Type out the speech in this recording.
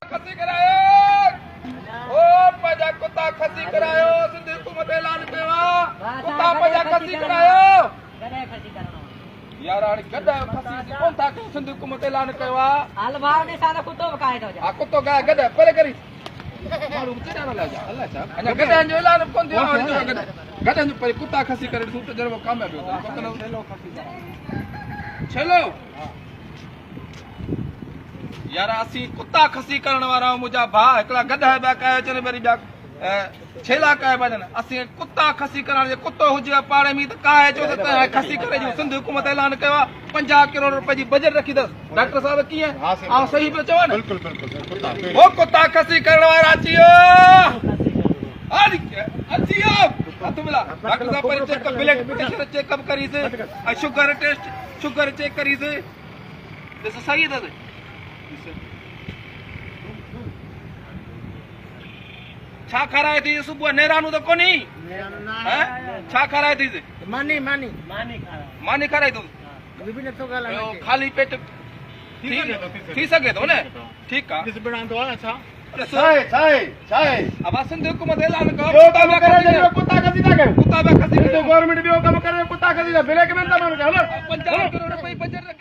खसी करायो ओ पंहिंजा कुता खसी करायो सिंधी हुकूमत ऐलान कयो आहे कुता पंहिंजा खसी करायो गॾे खसी करणो यार हाणे गॾ खसी कोन था कयो सिंधी हुकूमत ऐलान कयो आहे हल भाउ ॾिसां त कुतो बि खाए थो हा कुतो गाए गॾ परे करी माण्हू चिड़ा न लाजा अल्लाह साहब अञा गॾनि जो ऐलान कोन थियो आहे गॾनि जो परे कुता खसी करे ॾिसूं त जहिड़ो कामयाबु थियो छलो यार असीं कुता खसी करण वारा मुंहिंजा भाउ हिकिड़ा गॾ ॿिया कया अचनि वरी ॿिया छेला कया वञनि असीं कुता खसी करण जे कुतो हुजे पाड़े में त काहे चओ त खसी करे ॾियूं सिंध हुकूमत ऐलान कयो आहे 50 करोड़ रुपए जी बजट रखी अथसि डॉक्टर साहिब कीअं ऐं सही पियो चवां न हो कुता खसी करण वारा अची वियो हथ मिला डॉक्टर साहब पहले चेकअप ब्लड प्रेशर चेकअप करीसीं ऐं शुगर टेस्ट शुगर चेक करीसीं ॾिस सही अथसि छा खाराए थी सुबुह नेरानू त कोन्ही छा खाराए थी मानी मानी मानी खाराए तूं खाली पेट थी सघे थो न ठीकु आहे अब सिंध हुकूमत ऐलान कयो कुता खसी था कयो कुता खसी गवर्नमेंट ॿियो कमु करे कुता खसी ब्लैक में था माण्हू 50 करोड़ रुपए बजट